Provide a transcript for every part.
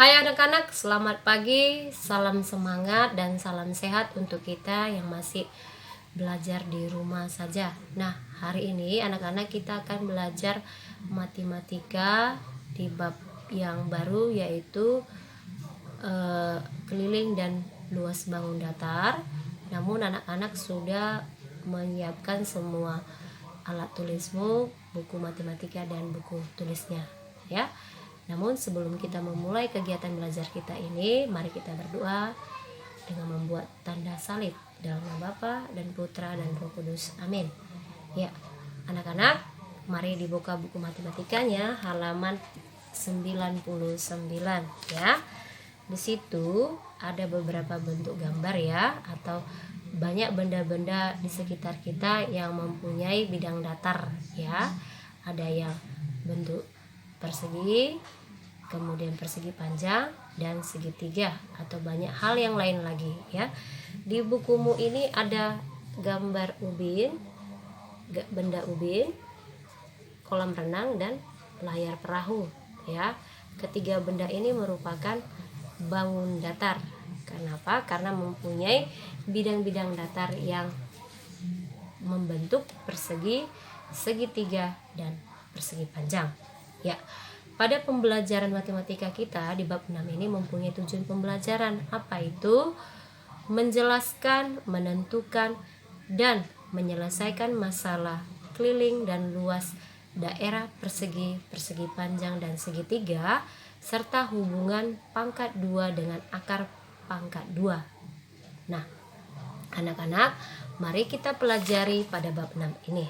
Hai anak-anak, selamat pagi, salam semangat dan salam sehat untuk kita yang masih belajar di rumah saja. Nah, hari ini anak-anak kita akan belajar matematika di bab yang baru, yaitu keliling dan luas bangun datar. Namun anak-anak sudah menyiapkan semua alat tulismu, buku matematika dan buku tulisnya, ya. Namun sebelum kita memulai kegiatan belajar kita ini, mari kita berdoa dengan membuat tanda salib dalam nama Bapa dan Putra dan Roh Kudus. Amin. Ya, anak-anak, mari dibuka buku matematikanya halaman 99 ya. Di situ ada beberapa bentuk gambar ya, atau banyak benda-benda di sekitar kita yang mempunyai bidang datar ya. Ada yang bentuk persegi, kemudian persegi panjang dan segitiga, atau banyak hal yang lain lagi ya. Di bukumu ini ada gambar ubin, benda ubin, kolam renang dan layar perahu ya. Ketiga benda ini merupakan bangun datar. Kenapa? Karena mempunyai bidang-bidang datar yang membentuk persegi, segitiga dan persegi panjang. Ya, pada pembelajaran matematika kita di bab 6 ini mempunyai tujuan pembelajaran. Apa itu? Menjelaskan, menentukan, dan menyelesaikan masalah keliling dan luas daerah persegi, persegi panjang, dan segitiga, serta hubungan pangkat 2 dengan akar pangkat 2. Nah, anak-anak, mari kita pelajari pada bab 6 ini.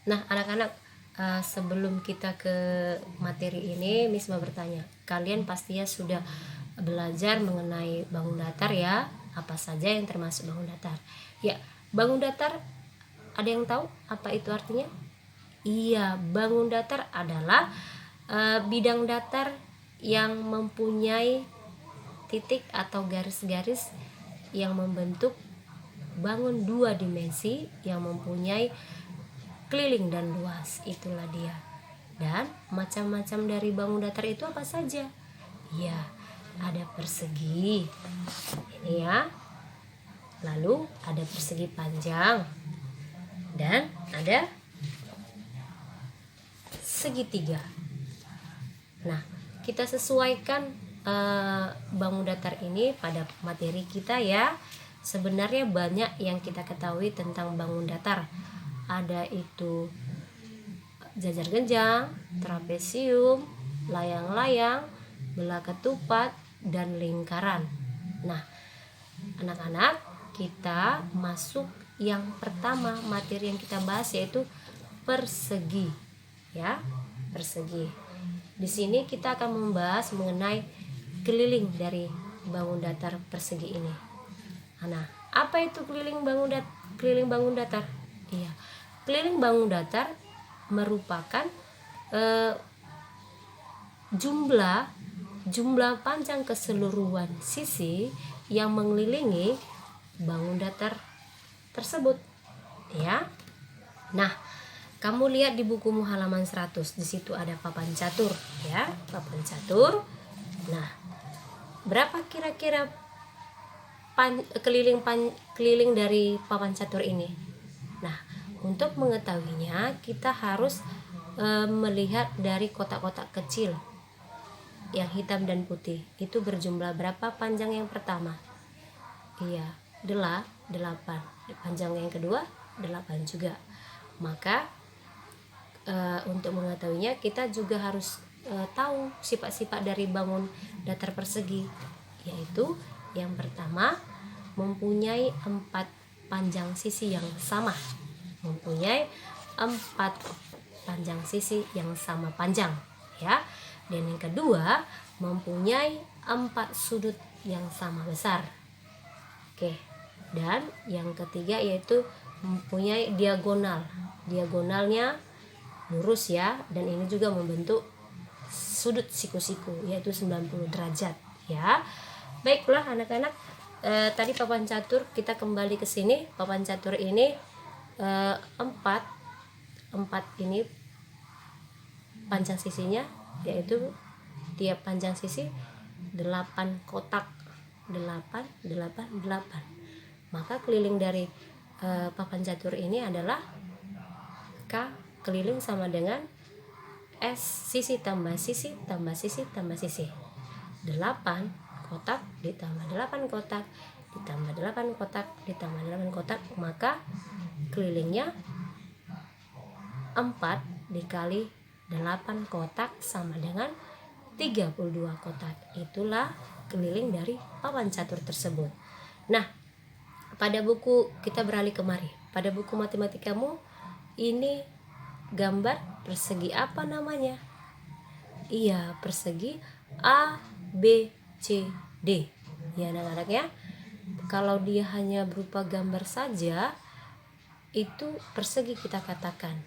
Nah, anak-anak, sebelum kita ke materi ini, Miss mau bertanya, kalian pastinya sudah belajar mengenai bangun datar ya, apa saja yang termasuk bangun datar. Ya, bangun datar, ada yang tahu apa itu artinya? Iya, bangun datar adalah bidang datar yang mempunyai titik atau garis-garis yang membentuk bangun 2 dimensi yang mempunyai keliling dan luas, itulah dia. Dan macam-macam dari bangun datar itu apa saja? Ya, ada persegi ini ya, lalu ada persegi panjang, dan ada segitiga. Nah, kita sesuaikan bangun datar ini pada materi kita ya. Sebenarnya banyak yang kita ketahui tentang bangun datar. Ada itu jajar genjang, trapesium, layang-layang, belah ketupat, dan lingkaran. Nah, anak-anak, kita masuk yang pertama, materi yang kita bahas yaitu persegi ya, persegi. Di sini kita akan membahas mengenai keliling dari bangun datar persegi ini. Nah, apa itu keliling bangun datar? Iya, keliling bangun datar merupakan jumlah panjang keseluruhan sisi yang mengelilingi bangun datar tersebut ya. Nah, kamu lihat di bukumu halaman 100, di situ ada papan catur ya, papan catur. Nah, berapa kira-kira keliling dari papan catur ini? Nah, untuk mengetahuinya kita harus melihat dari kotak-kotak kecil yang hitam dan putih. Itu berjumlah berapa panjang yang pertama? Iya, 8. Panjang yang kedua 8 juga. Maka untuk mengetahuinya kita juga harus tahu sifat-sifat dari bangun datar persegi, yaitu yang pertama mempunyai 4 panjang sisi yang sama, mempunyai 4 panjang sisi yang sama panjang ya. Dan yang kedua mempunyai 4 sudut yang sama besar. Oke. Dan yang ketiga yaitu mempunyai diagonalnya lurus ya, dan ini juga membentuk sudut siku-siku yaitu 90 derajat ya. Baiklah anak-anak, tadi papan catur, kita kembali ke sini. Papan catur ini 4 ini panjang sisinya yaitu tiap panjang sisi 8 kotak. 8, 8, 8. Maka keliling dari papan catur ini adalah K keliling sama dengan S sisi tambah sisi tambah sisi tambah sisi. 8 kotak ditambah 8 kotak ditambah 8 kotak ditambah 8 kotak, maka kelilingnya 4 dikali 8 kotak sama dengan 32 kotak. Itulah keliling dari papan catur tersebut. Nah, pada buku kita beralih kemari. Pada buku matematikamu ini gambar persegi apa namanya? Iya, persegi A, B, C, D. Ya anak-anak ya. Kalau dia hanya berupa gambar saja, itu persegi kita katakan.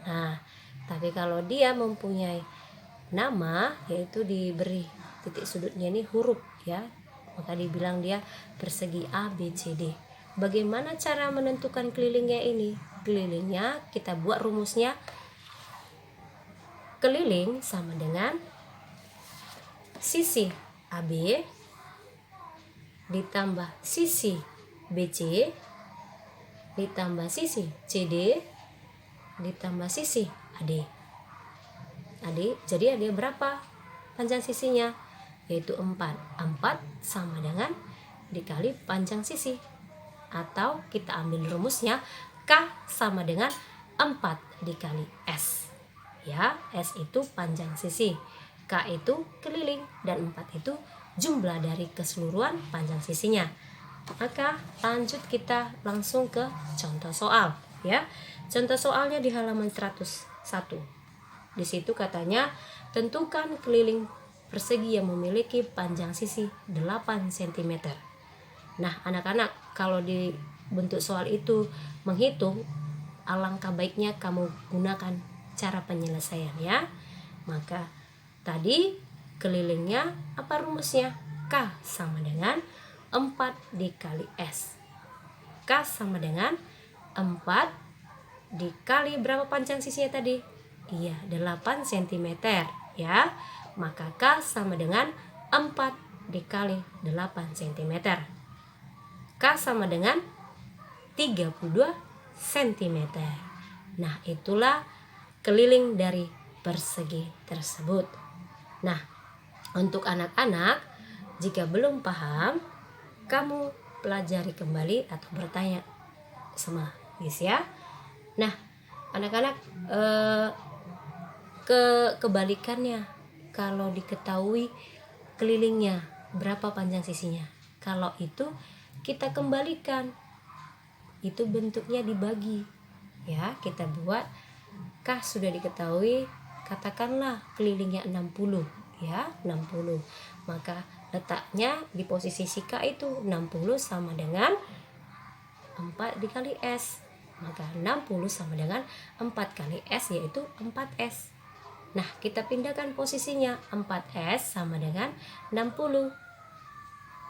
Nah, tapi kalau dia mempunyai nama, yaitu diberi titik sudutnya ini huruf ya, maka dibilang dia persegi A, B, C, D. Bagaimana cara menentukan kelilingnya ini? Kelilingnya kita buat rumusnya. Keliling sama dengan sisi AB ditambah sisi BC ditambah sisi CD ditambah sisi AD. Jadi ada berapa panjang sisinya? Yaitu 4. 4 sama dengan dikali panjang sisi. Atau kita ambil rumusnya K sama dengan 4 dikali S. Ya, S itu panjang sisi, K itu keliling, dan 4 itu jumlah dari keseluruhan panjang sisinya. Maka lanjut kita langsung ke contoh soal ya. Contoh soalnya di halaman 101. Di situ katanya tentukan keliling persegi yang memiliki panjang sisi 8 cm. Nah, anak-anak, kalau di bentuk soal itu menghitung, alangkah baiknya kamu gunakan cara penyelesaian ya. Maka tadi kelilingnya apa rumusnya? K sama dengan 4 dikali S. K sama dengan 4 dikali berapa panjang sisinya tadi? Iya, 8 cm ya. Maka K sama dengan 4 dikali 8 cm. K sama dengan 32 cm. Nah, itulah keliling dari persegi tersebut. Nah, untuk anak-anak, jika belum paham, kamu pelajari kembali atau bertanya sama Miss ya. Nah, anak-anak, kebalikannya, kalau diketahui kelilingnya berapa panjang sisinya, kalau itu kita kembalikan, itu bentuknya dibagi ya. Kita buat K sudah diketahui, katakanlah kelilingnya 60 ya, 60. Maka letaknya di posisi si K itu 60 sama dengan 4 dikali S. Maka 60 sama dengan 4 kali S, yaitu 4S. Nah, kita pindahkan posisinya. 4S sama dengan 60.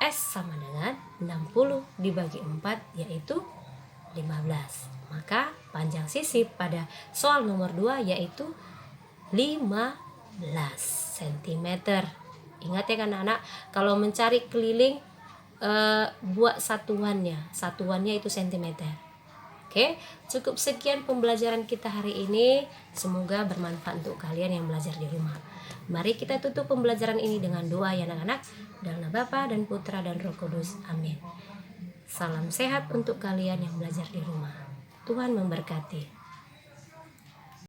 S sama dengan 60 dibagi 4, yaitu 15. Maka panjang sisi pada soal nomor 2 yaitu 15 cm. Ingat ya kan anak, kalau mencari keliling buat satuannya itu cm. Oke, cukup sekian pembelajaran kita hari ini. Semoga bermanfaat untuk kalian yang belajar di rumah. Mari kita tutup pembelajaran ini dengan doa ya anak-anak. Dalam nama Bapa dan Putra dan Roh Kudus. Amin. Salam sehat untuk kalian yang belajar di rumah. Tuhan memberkati.